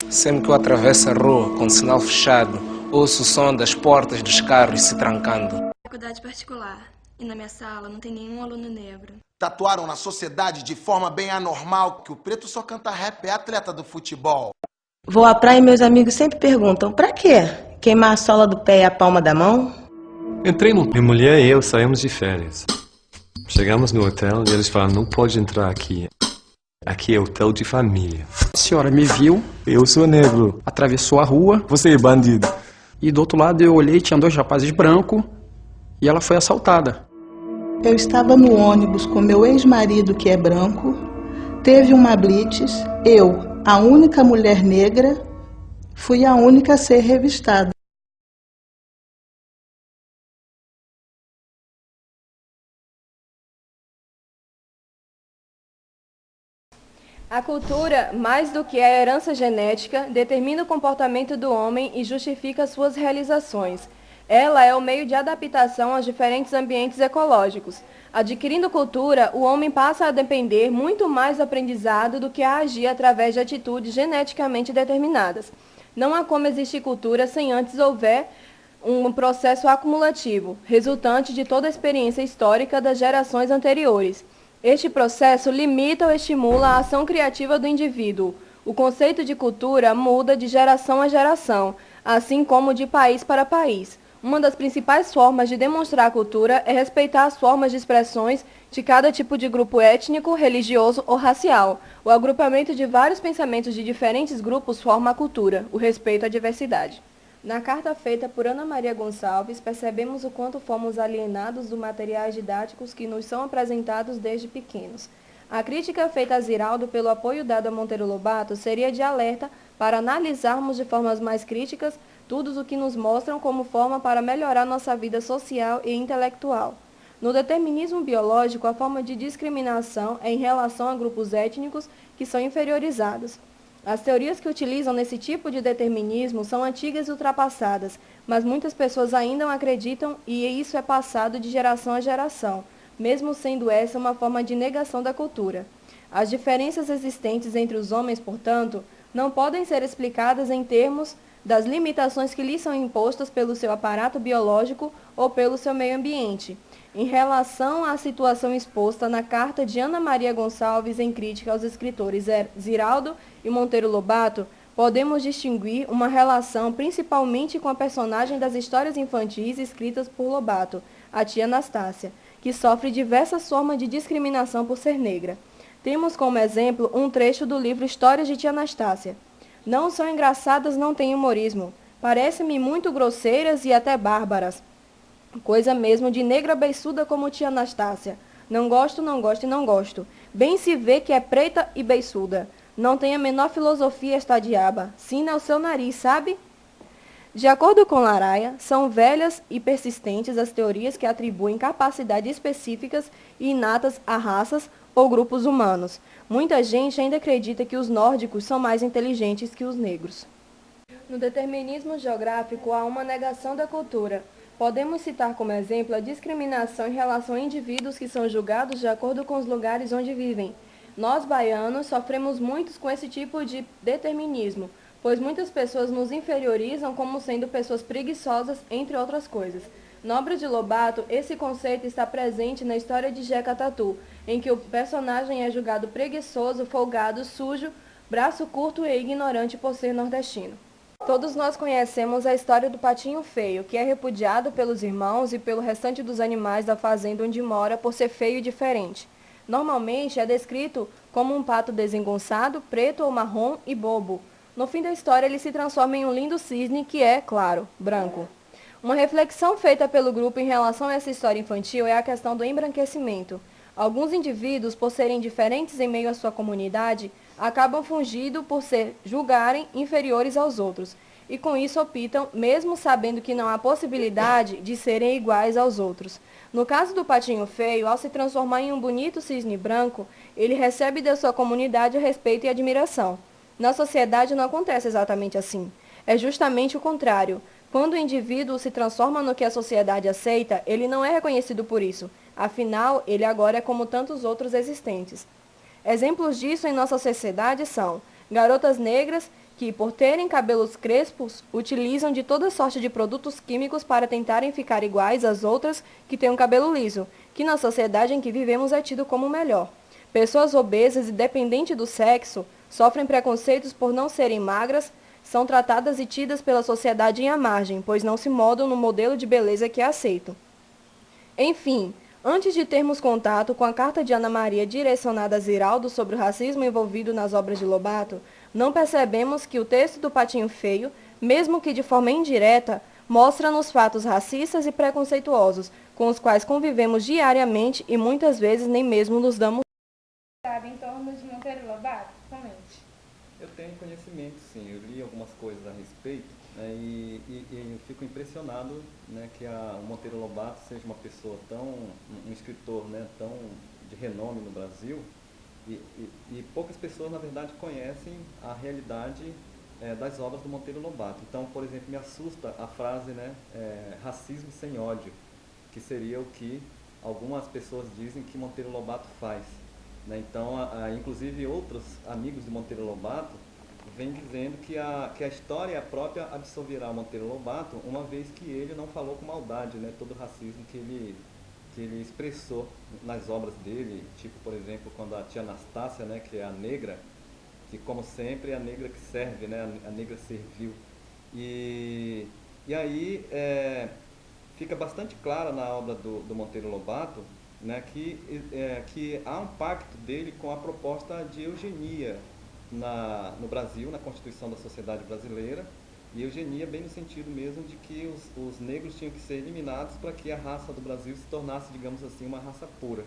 Sempre que eu atravesso a rua com o sinal fechado, ouço o som das portas dos carros se trancando. Faculdade particular. E na minha sala não tem nenhum aluno negro. Tatuaram na sociedade de forma bem anormal que o preto só canta rap, é atleta do futebol. Vou à praia e meus amigos sempre perguntam, pra quê? Queimar a sola do pé e a palma da mão? Entrei no... Minha mulher e eu saímos de férias. Chegamos no hotel e eles falaram, não pode entrar aqui. Aqui é hotel de família. A senhora me viu. Eu sou negro. Atravessou a rua. Você é bandido. E do outro lado eu olhei, tinha 2 rapazes brancos e ela foi assaltada. Eu estava no ônibus com meu ex-marido, que é branco. Teve uma blitz. Eu, a única mulher negra, fui a única a ser revistada. A cultura, mais do que a herança genética, determina o comportamento do homem e justifica suas realizações. Ela é o meio de adaptação aos diferentes ambientes ecológicos. Adquirindo cultura, o homem passa a depender muito mais do aprendizado do que a agir através de atitudes geneticamente determinadas. Não há como existir cultura sem antes houver um processo acumulativo, resultante de toda a experiência histórica das gerações anteriores. Este processo limita ou estimula a ação criativa do indivíduo. O conceito de cultura muda de geração a geração, assim como de país para país. Uma das principais formas de demonstrar a cultura é respeitar as formas de expressões de cada tipo de grupo étnico, religioso ou racial. O agrupamento de vários pensamentos de diferentes grupos forma a cultura, o respeito à diversidade. Na carta feita por Ana Maria Gonçalves, percebemos o quanto fomos alienados dos materiais didáticos que nos são apresentados desde pequenos. A crítica feita a Ziraldo pelo apoio dado a Monteiro Lobato seria de alerta para analisarmos de formas mais críticas tudo o que nos mostram como forma para melhorar nossa vida social e intelectual. No determinismo biológico, a forma de discriminação é em relação a grupos étnicos que são inferiorizados. As teorias que utilizam nesse tipo de determinismo são antigas e ultrapassadas, mas muitas pessoas ainda acreditam e isso é passado de geração a geração, mesmo sendo essa uma forma de negação da cultura. As diferenças existentes entre os homens, portanto, não podem ser explicadas em termos das limitações que lhes são impostas pelo seu aparato biológico ou pelo seu meio ambiente. Em relação à situação exposta na carta de Ana Maria Gonçalves em crítica aos escritores Ziraldo e Monteiro Lobato, podemos distinguir uma relação principalmente com a personagem das histórias infantis escritas por Lobato, a tia Anastácia, que sofre diversas formas de discriminação por ser negra. Temos como exemplo um trecho do livro Histórias de tia Anastácia. Não são engraçadas, não têm humorismo. Parecem-me muito grosseiras e até bárbaras. Coisa mesmo de negra beiçuda como tia Anastácia. Não gosto, não gosto e não gosto. Bem se vê que é preta e beiçuda. Não tem a menor filosofia esta diaba. Sina o seu nariz, sabe? De acordo com Laraia, são velhas e persistentes as teorias que atribuem capacidades específicas e inatas a raças ou grupos humanos. Muita gente ainda acredita que os nórdicos são mais inteligentes que os negros. No determinismo geográfico há uma negação da cultura. Podemos citar como exemplo a discriminação em relação a indivíduos que são julgados de acordo com os lugares onde vivem. Nós, baianos, sofremos muito com esse tipo de determinismo, pois muitas pessoas nos inferiorizam como sendo pessoas preguiçosas, entre outras coisas. Na obra de Lobato, esse conceito está presente na história de Jeca Tatu, em que o personagem é julgado preguiçoso, folgado, sujo, braço curto e ignorante por ser nordestino. Todos nós conhecemos a história do patinho feio, que é repudiado pelos irmãos e pelo restante dos animais da fazenda onde mora por ser feio e diferente. Normalmente é descrito como um pato desengonçado, preto ou marrom e bobo. No fim da história ele se transforma em um lindo cisne que é, claro, branco. Uma reflexão feita pelo grupo em relação a essa história infantil é a questão do embranquecimento. Alguns indivíduos, por serem diferentes em meio à sua comunidade, acabam fungindo por se julgarem inferiores aos outros, e com isso optam, mesmo sabendo que não há possibilidade de serem iguais aos outros. No caso do patinho feio, ao se transformar em um bonito cisne branco, ele recebe da sua comunidade respeito e admiração. Na sociedade não acontece exatamente assim. É justamente o contrário. Quando o indivíduo se transforma no que a sociedade aceita, ele não é reconhecido por isso. Afinal, ele agora é como tantos outros existentes. Exemplos disso em nossa sociedade são garotas negras que, por terem cabelos crespos, utilizam de toda sorte de produtos químicos para tentarem ficar iguais às outras que têm um cabelo liso, que na sociedade em que vivemos é tido como melhor. Pessoas obesas, independente do sexo, sofrem preconceitos por não serem magras, são tratadas e tidas pela sociedade em à margem, pois não se moldam no modelo de beleza que é aceito. Enfim, antes de termos contato com a carta de Ana Maria direcionada a Ziraldo sobre o racismo envolvido nas obras de Lobato, não percebemos que o texto do Patinho Feio, mesmo que de forma indireta, mostra-nos fatos racistas e preconceituosos, com os quais convivemos diariamente e muitas vezes nem mesmo nos damos. Sabe em torno de Monteiro Lobato? Comente. Eu tenho conhecimento, sim. Eu li algumas coisas a respeito, né, e eu fico impressionado, né, que o Monteiro Lobato seja uma pessoa um escritor, né, tão de renome no Brasil, e poucas pessoas, na verdade, conhecem a realidade das obras do Monteiro Lobato. Então, por exemplo, me assusta a frase, né, racismo sem ódio, que seria o que algumas pessoas dizem que Monteiro Lobato faz. Né? Então, inclusive outros amigos de Monteiro Lobato vêm dizendo que a história própria absolverá o Monteiro Lobato, uma vez que ele não falou com maldade, né, todo o racismo que ele expressou nas obras dele, tipo, por exemplo, quando a tia Anastácia, né, que é a negra, que como sempre é a negra que serve, né, a negra serviu. E aí fica bastante clara na obra do Monteiro Lobato, né, que há um pacto dele com a proposta de eugenia no Brasil, na Constituição da Sociedade Brasileira, e eugenia bem no sentido mesmo de que os negros tinham que ser eliminados para que a raça do Brasil se tornasse, digamos assim, uma raça pura.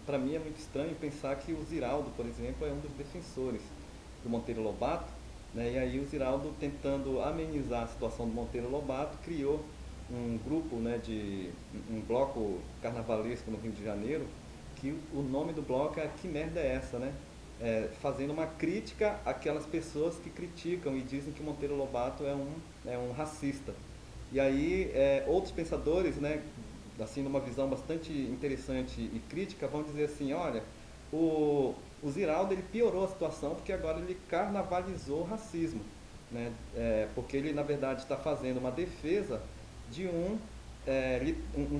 Para mim é muito estranho pensar que o Ziraldo, por exemplo, é um dos defensores do Monteiro Lobato, né, e aí o Ziraldo, tentando amenizar a situação do Monteiro Lobato, criou um grupo, né, um bloco carnavalesco no Rio de Janeiro, que o nome do bloco é Que Merda é Essa, né? Fazendo uma crítica àquelas pessoas que criticam e dizem que Monteiro Lobato é um racista. E aí outros pensadores, né, assim, numa visão bastante interessante e crítica, vão dizer assim, olha, o Ziraldo ele piorou a situação porque agora ele carnavalizou o racismo, né? Porque ele, na verdade, está fazendo uma defesa de um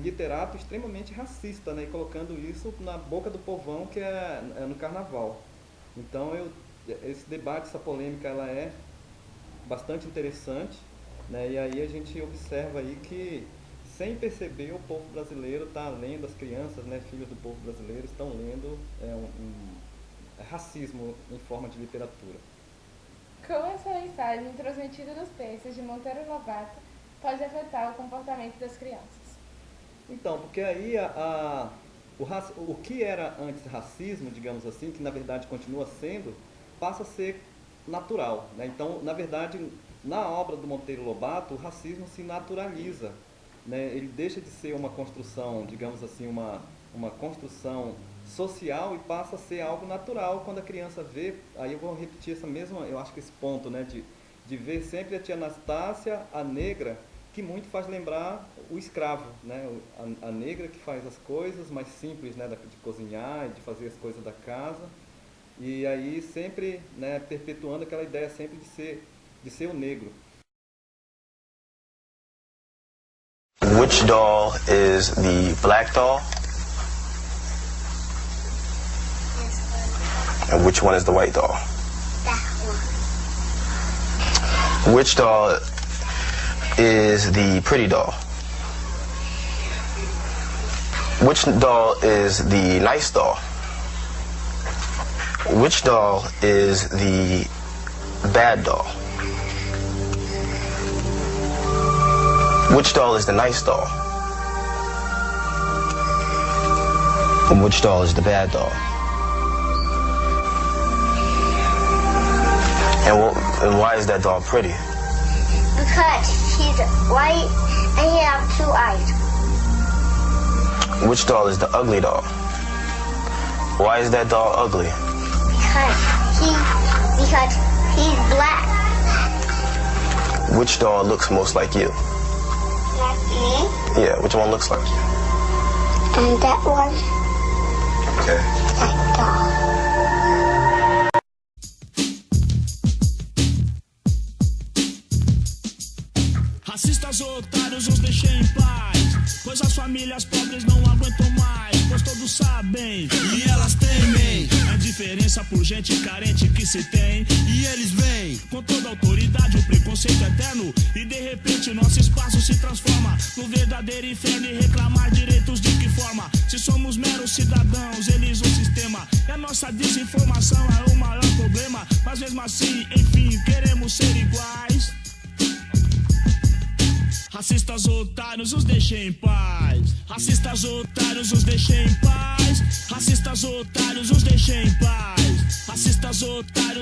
literato extremamente racista, né, e colocando isso na boca do povão, que é no carnaval. Então, esse debate, essa polêmica, ela é bastante interessante, né, e aí a gente observa aí que, sem perceber, o povo brasileiro está lendo, as crianças, né, filhos do povo brasileiro, estão lendo racismo em forma de literatura. Como essa mensagem transmitida nos textos de Monteiro Lobato pode afetar o comportamento das crianças? Então, porque aí o que era antes racismo, digamos assim, que na verdade continua sendo, passa a ser natural, né? Então, na verdade, na obra do Monteiro Lobato, o racismo se naturaliza, né? Ele deixa de ser uma construção, digamos assim, uma construção social e passa a ser algo natural quando a criança vê. Aí eu vou repetir eu acho que esse ponto, né, de ver sempre a tia Anastácia, a negra, que muito faz lembrar o escravo, né? A negra que faz as coisas mais simples, né, de cozinhar e de fazer as coisas da casa, e aí sempre, né, perpetuando aquela ideia sempre de ser o negro. Which doll is the black doll? And which one is the white doll? That one. Which doll is the pretty doll? Which doll is the nice doll? Which doll is the bad doll? Which doll is the nice doll? And which doll is the bad doll? And why is that doll pretty? Because he's white and he has 2 eyes. Which doll is the ugly doll? Why is that doll ugly? Because he's black. Which doll looks most like you? Like me? Yeah, which one looks like you? And that one. Okay. That doll. as pobres não aguentam mais, pois todos sabem e elas temem a diferença por gente carente que se tem. E eles vêm com toda a autoridade, o preconceito eterno, e de repente nosso espaço se transforma no verdadeiro inferno. E reclamar direitos de que forma? Se somos meros cidadãos, eles o sistema. E a nossa desinformação é o maior problema. Mas mesmo assim, enfim, queremos ser iguais. Racistas otários, os deixem em paz. Racistas otários, os deixem em paz. Racistas otários, os deixem em paz. Racistas otários.